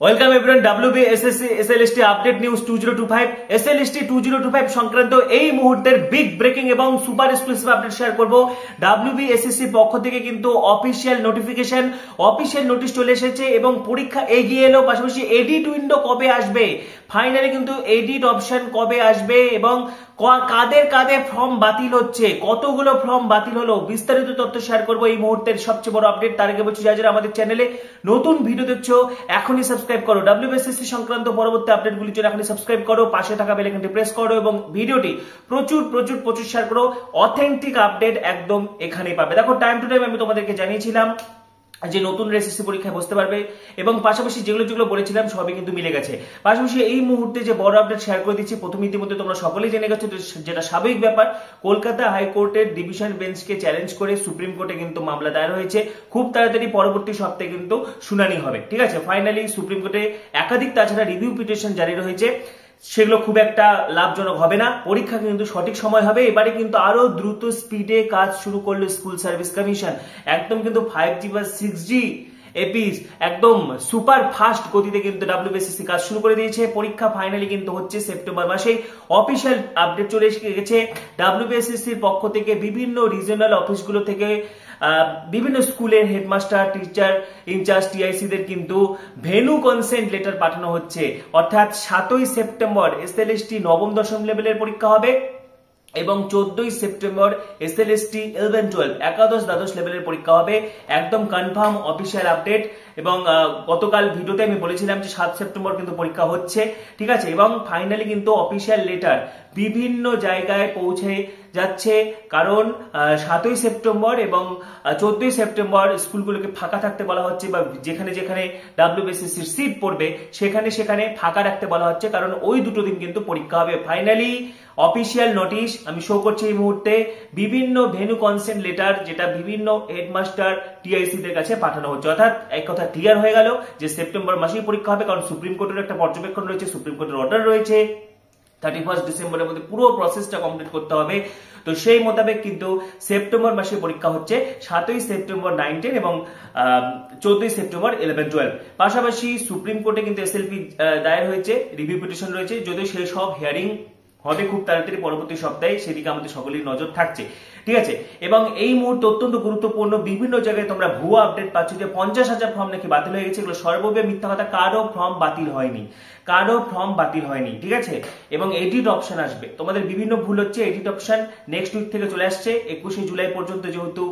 Welcome everyone WBSSC SLST update news 2025 SLST 2025 সংক্রান্ত এই মুহূর্তের বিগ ব্রেকিং এবং সুপার এক্সক্লুসিভ আপডেট শেয়ার করব। WBSSC পক্ষ থেকে কিন্তু অফিশিয়াল নোটিশ চলে এসেছে এবং পরীক্ষা এগিয়ে এলো। পাশাপাশি এডিট উইন্ডো কবে আসবে, ফাইনালি কিন্তু এডিট অপশন কবে আসবে এবং কাদের ফর্ম বাতিল হচ্ছে, কতগুলো ফর্ম বাতিল হলো, বিস্তারিত তথ্য শেয়ার করবো এই মুহূর্তের সবচেয়ে বড় আপডেট। তার আগে বলছি যারা আমাদের চ্যানেলে নতুন ভিডিও দেখছো এখনই সাবস্ক্রাইব করো, WBSSC সংক্রান্ত পরবর্তী আপডেটগুলির জন্য এখনই সাবস্ক্রাইব করো, পাশে থাকা বেল আইকনটি প্রেস করো এবং ভিডিওটি প্রচুর শেয়ার করো। অথেন্টিক আপডেট একদম এখানেই পাবে। দেখো টাইম টু টাইম আমি তোমাদেরকে জানিয়েছিলাম যে নতুন এসএসসি পরীক্ষায় বসতে পারবে এবং পাশাপাশি যেগুলো বলেছিলাম সবই কিন্তু মিলে গেছে। পাশাপাশি এই মুহূর্তে যে বড় আপডেট শেয়ার করে দিচ্ছি, প্রথম ইতিমধ্যে তোমরা সকলেই জেনে গেছো, যেটা স্বাভাবিক ব্যাপার, কলকাতা হাইকোর্টের ডিভিশন বেঞ্চকে চ্যালেঞ্জ করে সুপ্রিম কোর্টে কিন্তু মামলা দায়ের হয়েছে। খুব তাড়াতাড়ি পরবর্তী সপ্তাহে কিন্তু শুনানি হবে। ঠিক আছে, ফাইনালি সুপ্রিম কোর্টে একাধিক তাছাড়া রিভিউ পিটিশন জারি রয়েছে, সেগুলো খুব একটা লাভজনক হবে না। পরীক্ষা কিন্তু সঠিক সময় হবে। এবারে কিন্তু আরো দ্রুত স্পিডে কাজ শুরু করলো স্কুল সার্ভিস কমিশন। একদম কিন্তু 5G বা 6G এপিস একদম সুপার ফাস্ট গতিতে কিন্তু WBSSC কাজ শুরু করে দিয়েছে। পরীক্ষা ফাইনালি কিন্তু হচ্ছে সেপ্টেম্বর মাসে। অফিসিয়াল আপডেট চলে এসেছে WBSSC এর পক্ষ থেকে, বিভিন্ন রিজিওনাল অফিসগুলো থেকে বিভিন্ন স্কুলের হেডমাস্টার, টিচার ইনচার্জ, TIC-দের কিন্তু ভেনু কনসেন্ট লেটার পাঠানো হচ্ছে। অর্থাৎ 7ই সেপ্টেম্বর SLST নবম দশম লেভেলের পরীক্ষা হবে এবং 14ই সেপ্টেম্বর SLST 11-12 একাদশ দ্বাদশ লেভেলের পরীক্ষা হবে। একদম কনফার্ম অফিসিয়াল আপডেট। এবং গতকাল ভিডিওতে আমি বলেছিলাম যে 7 সেপ্টেম্বর কিন্তু পরীক্ষা হচ্ছে। ঠিক আছে, এবং ফাইনালি কিন্তু অফিসিয়াল লেটার বিভিন্ন জায়গায় পৌঁছে যাচ্ছে, কারণ 7ই সেপ্টেম্বর এবং 14ই সেপ্টেম্বর স্কুলগুলোকে ফাঁকা থাকতে বলা হচ্ছে, বা যেখানে WBSSC সিট পড়বে সেখানে ফাঁকা রাখতে বলা হচ্ছে, কারণ ওই দুটো দিন কিন্তু পরীক্ষা হবে। ফাইনালি অফিসিয়াল নোটিশ আমি শো করছি এই মুহূর্তে, বিভিন্ন ভেনু কনসেন্ট লেটার যেটা বিভিন্ন হেডমাস্টার, TIC-দের কাছে পাঠানো হচ্ছে। অর্থাৎ এক কথা ক্লিয়ার হয়ে গেল যে সেপ্টেম্বর মাসেই পরীক্ষা হবে, কারণ সুপ্রিম কোর্টের একটা পর্যবেক্ষণ রয়েছে, সুপ্রিম কোর্টের অর্ডার রয়েছে, 31 ডিসেম্বরের মধ্যে পুরো প্রসেসটা কমপ্লিট করতে হবে। তো সেই মোতাবেক কিন্তু সেপ্টেম্বর মাসে পরীক্ষা হচ্ছে, 7ই সেপ্টেম্বর 9-10 এবং 14ই সেপ্টেম্বর 11-12। পাশাপাশি সুপ্রিম কোর্টে কিন্তু SLP দায়ের হয়েছে, রিভিউ পিটিশন রয়েছে, যদিও সেই সব হিয়ারিং হবে খুব তাড়াতাড়ি পরবর্তী সপ্তাহে, সেদিকে আমাদের সকলেই নজর থাকছে। ঠিক আছে, এবং এই মুহূর্তে অত্যন্ত গুরুত্বপূর্ণ, বিভিন্ন জায়গায় তোমরা ভুয়া আপডেট পাচ্ছ যে 50,000 ফর্ম নাকি বাতিল হয়ে গেছে। এগুলো সর্ববে মিথ্যা কথা, কারো ফর্ম বাতিল হয়নি। ঠিক আছে, এবং এডিট অপশন আসবে। তোমাদের বিভিন্ন ভুল হচ্ছে, এডিট অপশন নেক্সট উইক থেকে চলে আসছে, 21শে জুলাই পর্যন্ত যেহেতু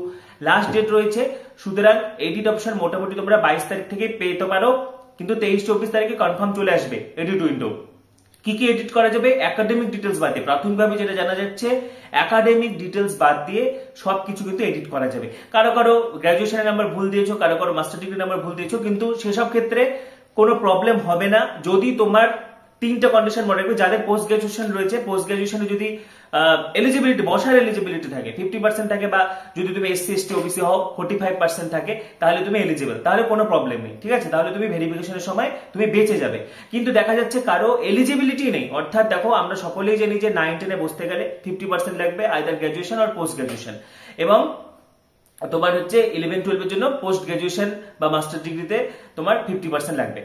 লাস্ট ডেট রয়েছে, সুতরাং এডিট অপশন মোটামুটি তোমরা 22 তারিখ থেকে পেতে পারো, কিন্তু 23-24 তারিখে কনফার্ম চলে আসবে এডিট উইন্ডো। কি এডিট করা যাবে? একাডেমিক ডিটেলস বাদ দিয়ে, প্রাথমিকভাবে যেটা জানা যাচ্ছে একাডেমিক ডিটেলস বাদ দিয়ে সবকিছু কিন্তু এডিট করা যাবে। কারো গ্র্যাজুয়েশনের নাম্বার ভুল দিয়েছো, কারো মাস্টার ডিগ্রি নাম্বার ভুল দিয়েছো, কিন্তু সেসব ক্ষেত্রে কোনো প্রবলেম হবে না যদি তোমার 3টা কন্ডিশন মনে রাখবে। যাদের পোস্ট গ্রাজুয়েশন রয়েছে, পোস্ট গ্রাজুয়েশনে যদি বসার এলিজিবিলিটি থাকে 50% থাকে, বা যদি তুমি SC ST OBC হও 45% থাকে, তাহলে তুমি এলিজিবল, তাহলে কোনো প্রবলেম নেই। ঠিক আছে, তাহলে তুমি ভেরিফিকেশনের সময় তুমি বেঁচে যাবে। কিন্তু দেখা যাচ্ছে কারো এলিজিবিলিটি নেই। অর্থাৎ দেখো, আমরা সকলেই জানি যে 9-10-এ বসতে গেলে 50% লাগবে, আইদার গ্রাজুয়েশন আর পোস্ট গ্রাজুয়েশন, এবং তোমার হচ্ছে 11-12 এর জন্য পোস্ট গ্রাজুয়েশন বা মাস্টার ডিগ্রিতে তোমার 50% লাগবে।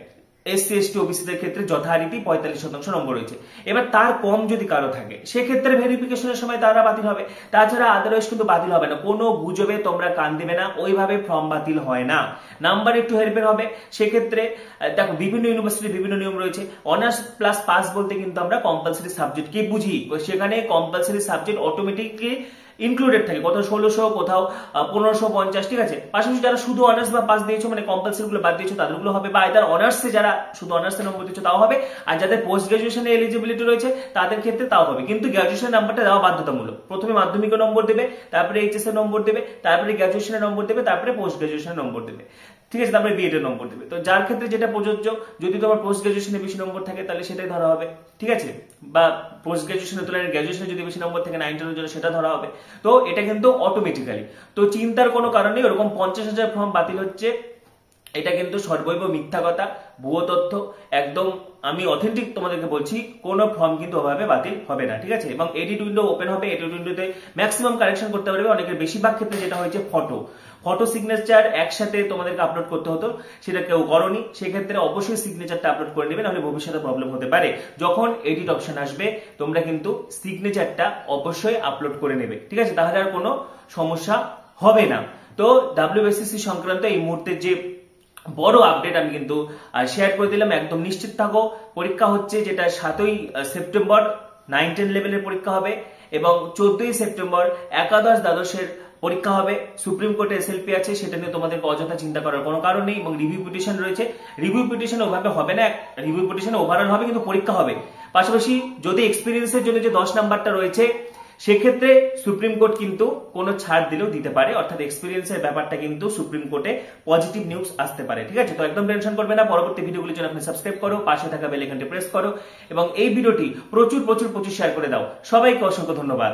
SC ST OBC দের ক্ষেত্রে যথারীতি 45% নম্বর রয়েছে। এবার তার কম যদি কারো থাকে, সেক্ষেত্রে ভেরিফিকেশনের সময় তারা বাতিল হবে। তাছাড়া আদারওয়াইজ কিন্তু বাতিল হবে না। কোনো গুজবে তোমরা কান দিবে না, ওইভাবে ফর্ম বাতিল হয় না। নাম্বার একটু হেরফের হবে, সেক্ষেত্রে দেখো বিভিন্ন ইউনিভার্সিটির বিভিন্ন নিয়ম রয়েছে। অনার্স প্লাস পাস বলতে কিন্তু আমরা কম্পালসারি সাবজেক্ট কি বুঝি, সেখানে কম্পালসারি সাবজেক্ট অটোমেটিকলি ইনক্লুডেড থাকে, কোথাও 1600, কোথাও 1550। ঠিক আছে, পাশাপাশি যারা শুধু অনার্স বা পাস দিয়েছো, মানে কম্পালসারি গুলো বাদ দিয়েছো, তাদেরগুলো হবে, বা এটার অনার্সে যারা শুধু অনার্সে নম্বর দিয়েছো তাও হবে, আর যাদের পোস্ট গ্রাজুয়েশনে এলিজিবিলিটি রয়েছে তাদের ক্ষেত্রে তাও হবে। কিন্তু গ্রাজুয়েশন নাম্বারটা দেওয়া বাধ্যতামূলক। প্রথমে মাধ্যমিকের নম্বর দেবে, তারপরে HS এর নম্বর দেবে, তারপরে গ্রাজুয়েশনের নম্বর দেবে, তারপরে পোস্ট গ্রাজুয়েশনের নম্বর দেবে। ঠিক আছে, তারপরে BEd এর নম্বর দেবে। তো যার ক্ষেত্রে যেটা প্রযোজ্য, যদি তোমার পোস্ট গ্রাজুয়েশনে বেশি নম্বর থাকে তাহলে সেটাই ধরা হবে। ঠিক আছে, বা পোস্ট গ্রাজুয়েশনের তুলনায় গ্রাজুয়েশনে যদি বেশি নম্বর থাকে 9-10 এর জন্য, সেটা ধরা হবে। তো এটা কিন্তু অটোমেটিক্যালি, তো চিন্তার কোনো কারণ নেই। ওরকম 50,000 ফর্ম বাতিল হচ্ছে, এটা কিন্তু সর্বৈব মিথ্যা কথা, ভুয়ো তথ্য। একদম আমি অথেন্টিক তোমাদেরকে বলছি, কোনো ফর্ম কিন্তু ওভাবে বাতিল হবে না। ঠিক আছে, এবং এডিট উইন্ডো ওপেন হবে, এডিট উইন্ডোতে ম্যাক্সিমাম কারেকশন করতে পারবে। অনেকের বেশিরভাগ ক্ষেত্রে যেটা হয়েছে ফটো সিগনেচার একসাথে তোমাদেরকে আপলোড করতে হতো, সেটা কেউ করনি। সেক্ষেত্রে অবশ্যই সিগনেচারটা আপলোড করে নেবে, নাহলে ভবিষ্যতে প্রবলেম হতে পারে। যখন এডিট অপশন আসবে তোমরা কিন্তু সিগনেচারটা অবশ্যই আপলোড করে নেবে, ঠিক আছে? তাহলে আর কোনো সমস্যা হবে না। তো WBSSC সংক্রান্ত এই মুহূর্তে যে বড় আপডেট আমি কিন্তু শেয়ার করে দিলাম। একদম নিশ্চিত থাকো, পরীক্ষা হচ্ছে যেটা 7ই সেপ্টেম্বর 9-10 লেভেলের পরীক্ষা হবে, এবং 14ই সেপ্টেম্বর একাদশ দ্বাদশের পরীক্ষা হবে। সুপ্রিম কোর্টে SLP আছে, সেটা নিয়ে তোমাদের অযথা চিন্তা করার কোনো কারণ নেই। এবং রিভিউ পিটিশন রয়েছে, রিভিউ পিটিশন ওভাবে হবে না, রিভিউ পিটিশন ওভারঅল হবে কিন্তু পরীক্ষা হবে। পাশাপাশি যদি এক্সপিরিয়েন্সের জন্য যে 10 নাম্বারটা রয়েছে সেক্ষেত্রে সুপ্রিম কোর্ট কিন্তু কোনো ছাড় দিলেও দিতে পারে, অর্থাৎ এক্সপিরিয়েন্সের ব্যাপারটা কিন্তু সুপ্রিম কোর্টে পজিটিভ নিউজ আসতে পারে, ঠিক আছে? তো একদম টেনশন করবে না। পরবর্তী ভিডিওগুলির জন্য আপনি সাবস্ক্রাইব করো, পাশে থাকা বেল আইকনটি প্রেস করো, এবং এই ভিডিওটি প্রচুর শেয়ার করে দাও। সবাইকে অসংখ্য ধন্যবাদ।